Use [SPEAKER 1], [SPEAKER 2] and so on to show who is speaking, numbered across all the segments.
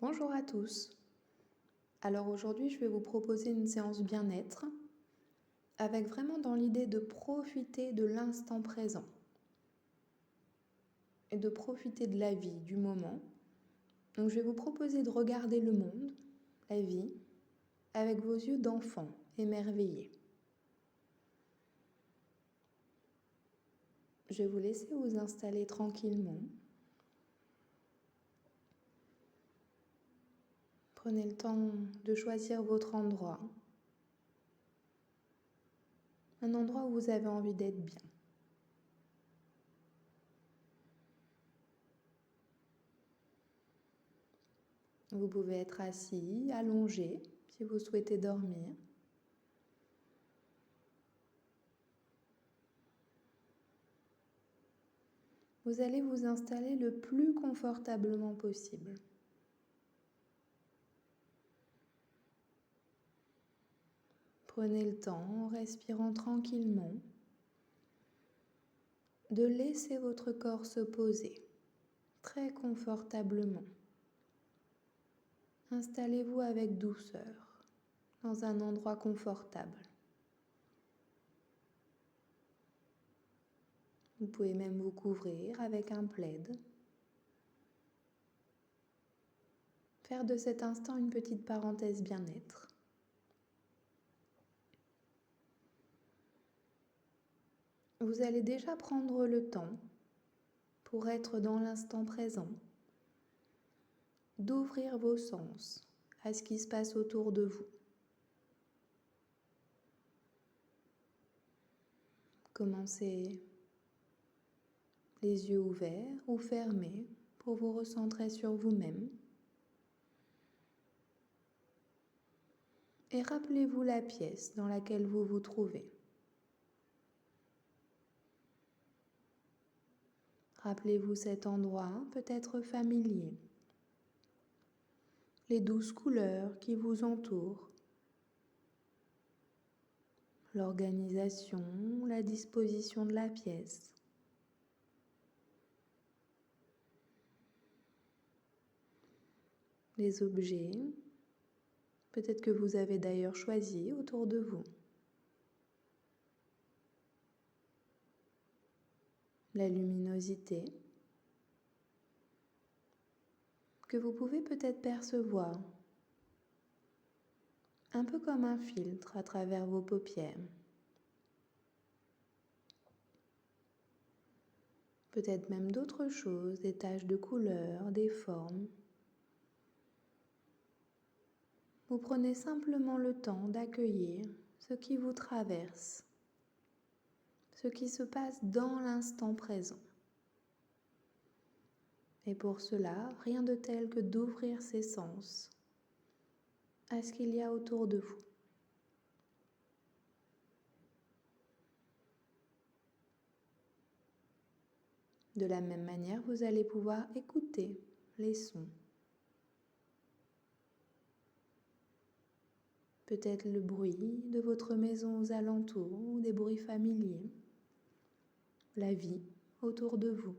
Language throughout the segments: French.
[SPEAKER 1] Bonjour à tous. Alors aujourd'hui, je vais vous proposer une séance bien-être avec vraiment dans l'idée de profiter de l'instant présent et de profiter de la vie, du moment. Donc je vais vous proposer de regarder le monde, la vie, avec vos yeux d'enfant émerveillés. Je vais vous laisser vous installer tranquillement. Prenez le temps de choisir votre endroit. Un endroit où vous avez envie d'être bien. Vous pouvez être assis, allongé, si vous souhaitez dormir. Vous allez vous installer le plus confortablement possible. Prenez le temps, en respirant tranquillement, de laisser votre corps se poser très confortablement. Installez-vous avec douceur dans un endroit confortable. Vous pouvez même vous couvrir avec un plaid. Faire de cet instant une petite parenthèse bien-être. Vous allez déjà prendre le temps pour être dans l'instant présent, d'ouvrir vos sens à ce qui se passe autour de vous. Commencez les yeux ouverts ou fermés pour vous recentrer sur vous-même. Et rappelez-vous la pièce dans laquelle vous vous trouvez. Rappelez-vous cet endroit peut-être familier. Les douces couleurs qui vous entourent. L'organisation, la disposition de la pièce. Les objets, peut-être que vous avez d'ailleurs choisi autour de vous. La luminosité que vous pouvez peut-être percevoir, un peu comme un filtre à travers vos paupières. Peut-être même d'autres choses, des taches de couleurs, des formes. Vous prenez simplement le temps d'accueillir ce qui vous traverse, ce qui se passe dans l'instant présent. Et pour cela, rien de tel que d'ouvrir ses sens à ce qu'il y a autour de vous. De la même manière, vous allez pouvoir écouter les sons. Peut-être le bruit de votre maison aux alentours ou des bruits familiers. La vie autour de vous.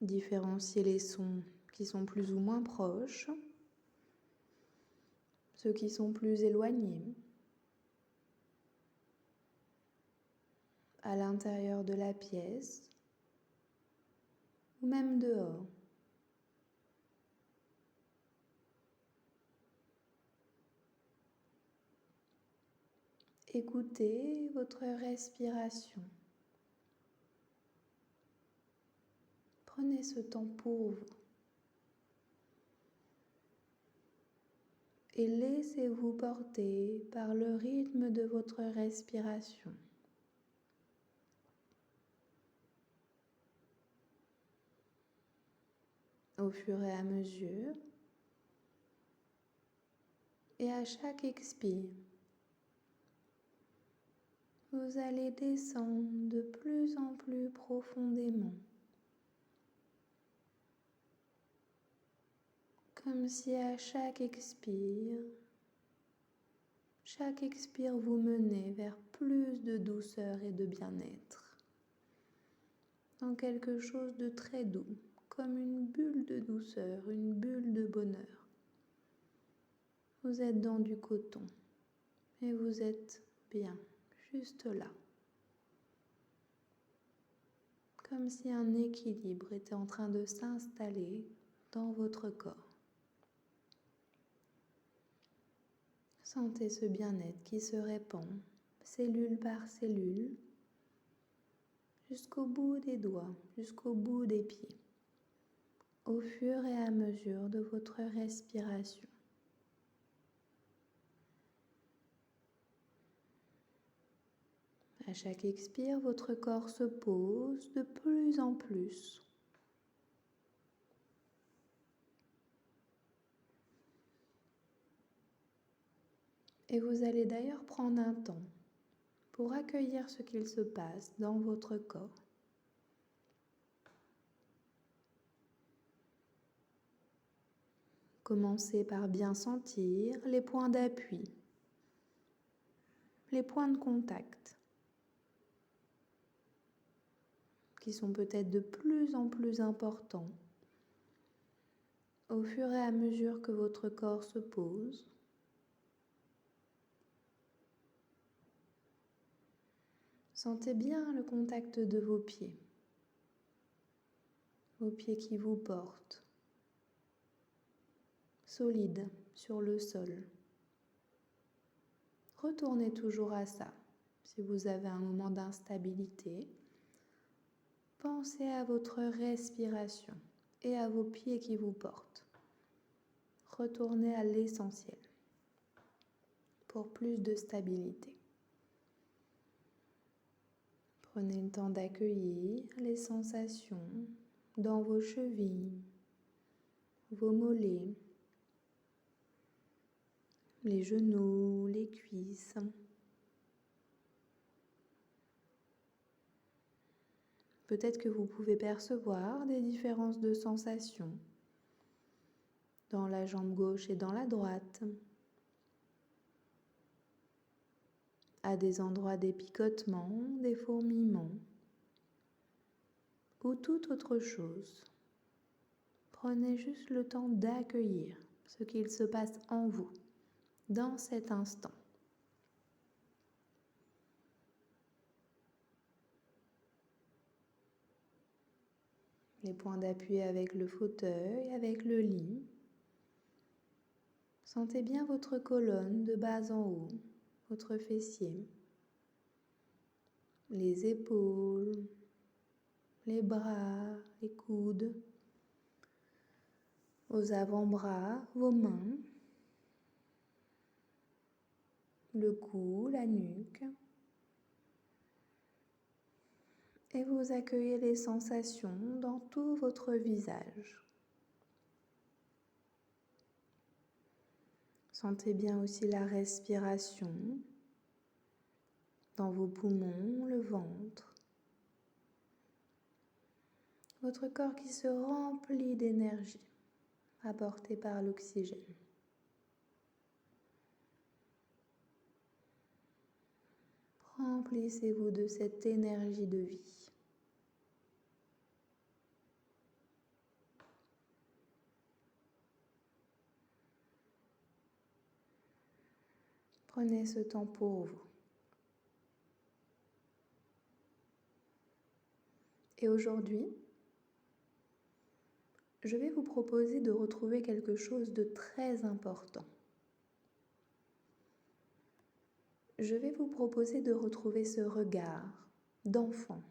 [SPEAKER 1] Différencier les sons qui sont plus ou moins proches, ceux qui sont plus éloignés. À l'intérieur de la pièce ou même dehors. Écoutez votre respiration. Prenez ce temps pour vous. Et laissez-vous porter par le rythme de votre respiration. Au fur et à mesure, et à chaque expire, vous allez descendre de plus en plus profondément. Comme si à chaque expire vous menait vers plus de douceur et de bien-être. Dans quelque chose de très doux, comme une bulle de douceur, une bulle de bonheur. Vous êtes dans du coton et vous êtes bien, juste là. Comme si un équilibre était en train de s'installer dans votre corps. Sentez ce bien-être qui se répand, cellule par cellule, jusqu'au bout des doigts, jusqu'au bout des pieds, au fur et à mesure de votre respiration. À chaque expire, votre corps se pose de plus en plus. Et vous allez d'ailleurs prendre un temps pour accueillir ce qu'il se passe dans votre corps. Commencez par bien sentir les points d'appui, les points de contact, qui sont peut-être de plus en plus importants au fur et à mesure que votre corps se pose. Sentez bien le contact de vos pieds qui vous portent, solides sur le sol. Retournez toujours à ça. Si vous avez un moment d'instabilité, pensez à votre respiration et à vos pieds qui vous portent. Retournez à l'essentiel pour plus de stabilité. Prenez le temps d'accueillir les sensations dans vos chevilles, vos mollets, les genoux, les cuisses. Peut-être que vous pouvez percevoir des différences de sensations dans la jambe gauche et dans la droite, à des endroits des picotements, des fourmillements ou toute autre chose. Prenez juste le temps d'accueillir ce qu'il se passe en vous dans cet instant. Les points d'appui avec le fauteuil, avec le lit. Sentez bien votre colonne de bas en haut, votre fessier, les épaules, les bras, les coudes, vos avant-bras, vos mains, le cou, la nuque. Et vous accueillez les sensations dans tout votre visage. Sentez bien aussi la respiration dans vos poumons, le ventre. Votre corps qui se remplit d'énergie apportée par l'oxygène. Remplissez-vous de cette énergie de vie. Prenez ce temps pour vous. Et aujourd'hui, je vais vous proposer de retrouver quelque chose de très important. Je vais vous proposer de retrouver ce regard d'enfant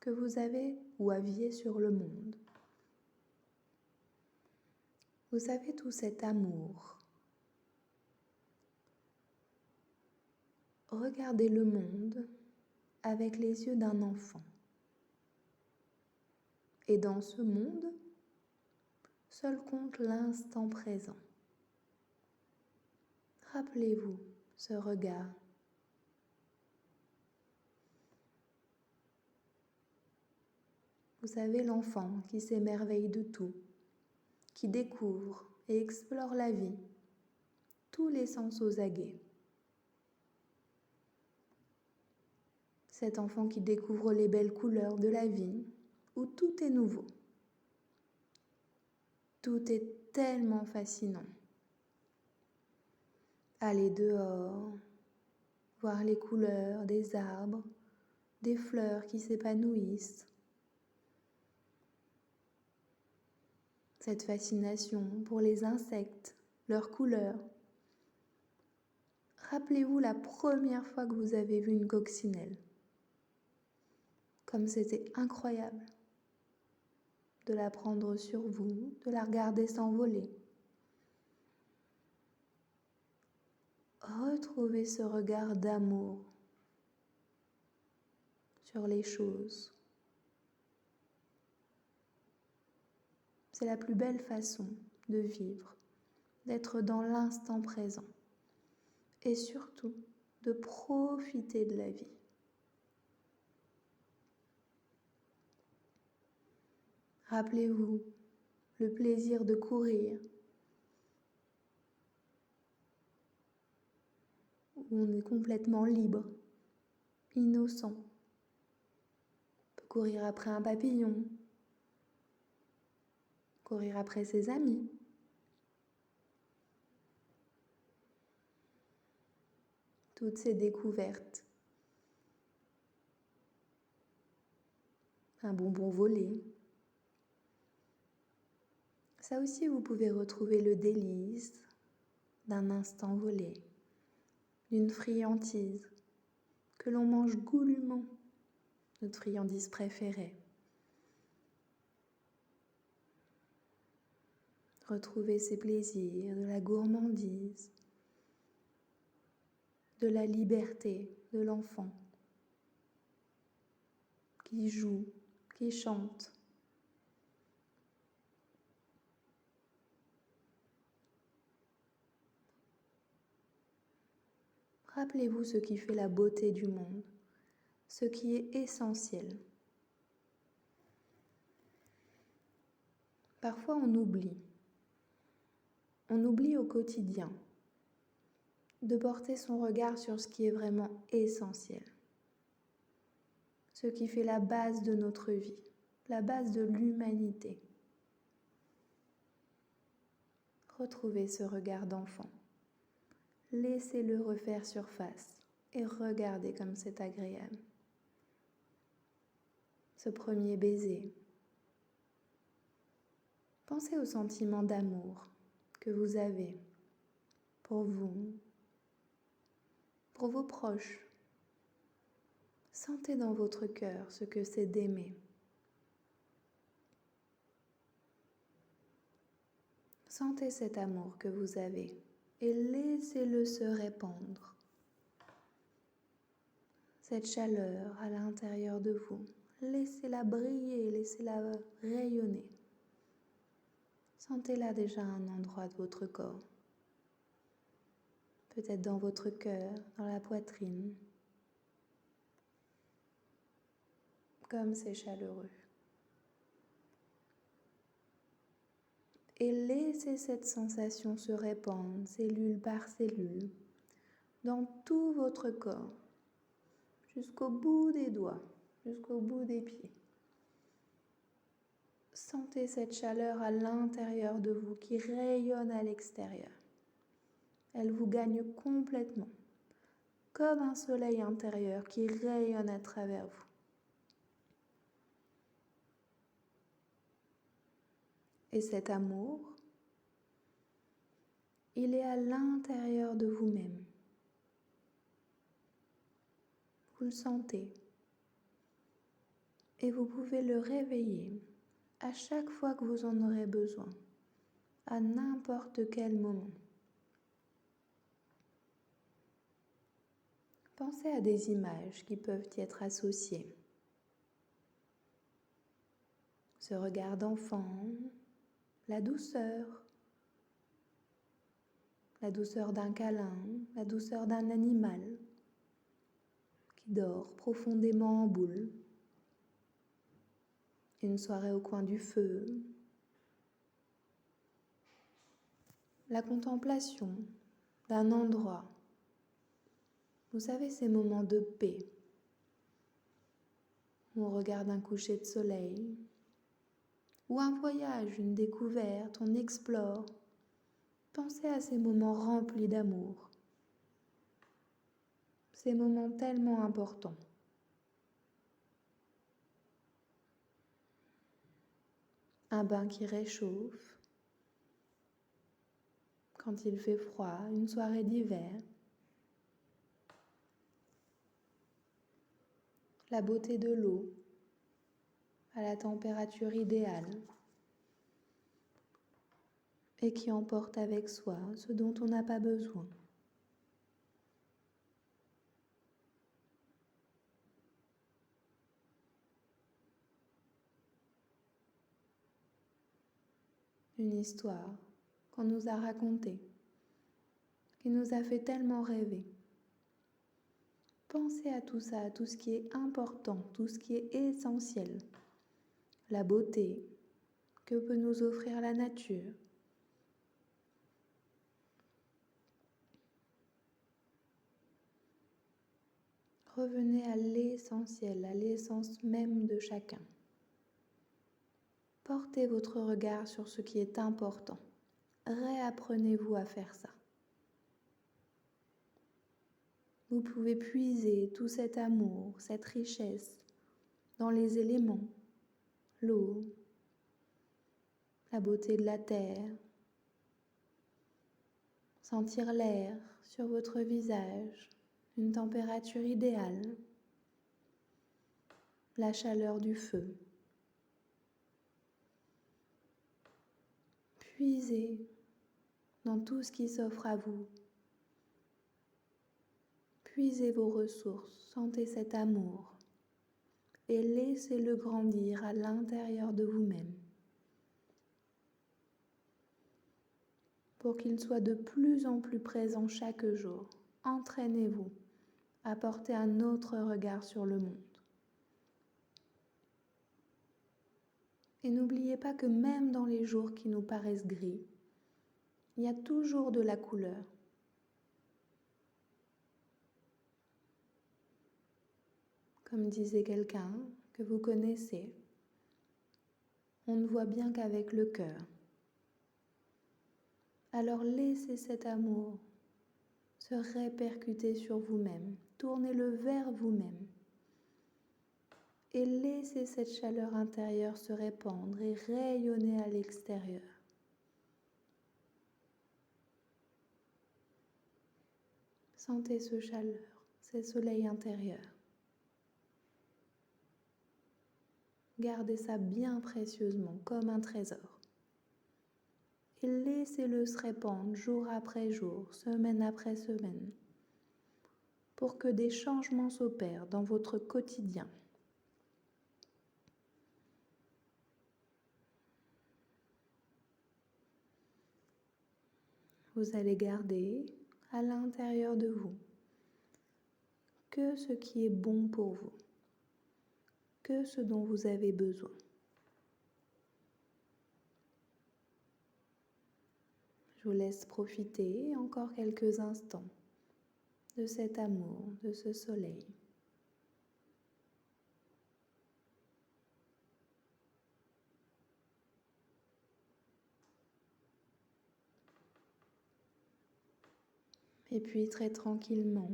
[SPEAKER 1] que vous avez ou aviez sur le monde. Vous savez, tout cet amour. Regardez le monde avec les yeux d'un enfant. Et dans ce monde, seul compte l'instant présent. Rappelez-vous ce regard. Vous savez, l'enfant qui s'émerveille de tout, qui découvre et explore la vie, tous les sens aux aguets. Cet enfant qui découvre les belles couleurs de la vie, où tout est nouveau. Tout est tellement fascinant. Aller dehors, voir les couleurs des arbres, des fleurs qui s'épanouissent. Cette fascination pour les insectes, leurs couleurs. Rappelez-vous la première fois que vous avez vu une coccinelle. Comme c'était incroyable de la prendre sur vous, de la regarder s'envoler. Retrouvez ce regard d'amour sur les choses. C'est la plus belle façon de vivre, d'être dans l'instant présent et surtout de profiter de la vie. Rappelez-vous le plaisir de courir, où on est complètement libre, innocent. On peut courir après un papillon, courir après ses amis. Toutes ces découvertes. Un bonbon volé. Ça aussi, vous pouvez retrouver le délice d'un instant volé, d'une friandise que l'on mange goulûment, notre friandise préférée. Retrouver ces plaisirs de la gourmandise, de la liberté de l'enfant qui joue, qui chante. Rappelez-vous ce qui fait la beauté du monde, ce qui est essentiel. Parfois on oublie au quotidien de porter son regard sur ce qui est vraiment essentiel, ce qui fait la base de notre vie, la base de l'humanité. Retrouvez ce regard d'enfant. Laissez-le refaire surface et regardez comme c'est agréable. Ce premier baiser. Pensez au sentiment d'amour que vous avez pour vous, pour vos proches. Sentez dans votre cœur ce que c'est d'aimer. Sentez cet amour que vous avez et laissez-le se répandre. Cette chaleur à l'intérieur de vous, laissez-la briller, laissez-la rayonner. Sentez-la déjà à un endroit de votre corps. Peut-être dans votre cœur, dans la poitrine. Comme c'est chaleureux. Et laissez cette sensation se répandre, cellule par cellule, dans tout votre corps, jusqu'au bout des doigts, jusqu'au bout des pieds. Sentez cette chaleur à l'intérieur de vous qui rayonne à l'extérieur. Elle vous gagne complètement, comme un soleil intérieur qui rayonne à travers vous. Et cet amour, il est à l'intérieur de vous-même. Vous le sentez. Et vous pouvez le réveiller à chaque fois que vous en aurez besoin, à n'importe quel moment. Pensez à des images qui peuvent y être associées. Ce regard d'enfant, la douceur d'un câlin, la douceur d'un animal qui dort profondément en boule, une soirée au coin du feu, la contemplation d'un endroit. Vous savez, ces moments de paix où on regarde un coucher de soleil ou un voyage, une découverte, on explore. Pensez à ces moments remplis d'amour, ces moments tellement importants. Un bain qui réchauffe, quand il fait froid, une soirée d'hiver. La beauté de l'eau à la température idéale et qui emporte avec soi ce dont on n'a pas besoin. Une histoire qu'on nous a racontée, qui nous a fait tellement rêver. Pensez à tout ça, à tout ce qui est important, tout ce qui est essentiel. La beauté que peut nous offrir la nature. Revenez à l'essentiel, à l'essence même de chacun. Portez votre regard sur ce qui est important. Réapprenez-vous à faire ça. Vous pouvez puiser tout cet amour, cette richesse dans les éléments, l'eau, la beauté de la terre, sentir l'air sur votre visage, une température idéale, la chaleur du feu. Puisez dans tout ce qui s'offre à vous. Puisez vos ressources, sentez cet amour et laissez-le grandir à l'intérieur de vous-même pour qu'il soit de plus en plus présent chaque jour. Entraînez-vous à porter un autre regard sur le monde. Et n'oubliez pas que même dans les jours qui nous paraissent gris, il y a toujours de la couleur. Comme disait quelqu'un que vous connaissez, on ne voit bien qu'avec le cœur. Alors laissez cet amour se répercuter sur vous-même, tournez-le vers vous-même et laissez cette chaleur intérieure se répandre et rayonner à l'extérieur. Sentez ce chaleur, ce soleil intérieur. Gardez ça bien précieusement, comme un trésor. Et laissez-le se répandre jour après jour, semaine après semaine, pour que des changements s'opèrent dans votre quotidien. Vous allez garder à l'intérieur de vous que ce qui est bon pour vous, que ce dont vous avez besoin. Je vous laisse profiter encore quelques instants de cet amour, de ce soleil. Et puis très tranquillement,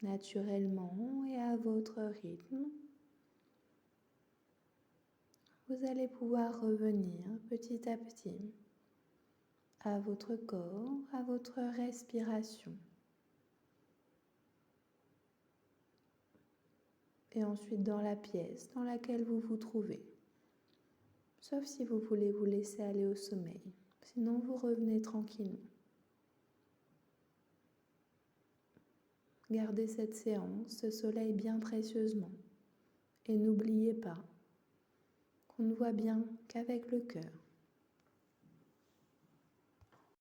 [SPEAKER 1] naturellement et à votre rythme, vous allez pouvoir revenir petit à petit à votre corps, à votre respiration. Et ensuite dans la pièce dans laquelle vous vous trouvez. Sauf si vous voulez vous laisser aller au sommeil. Sinon, vous revenez tranquillement. Gardez cette séance, ce soleil bien précieusement. Et n'oubliez pas qu'on ne voit bien qu'avec le cœur.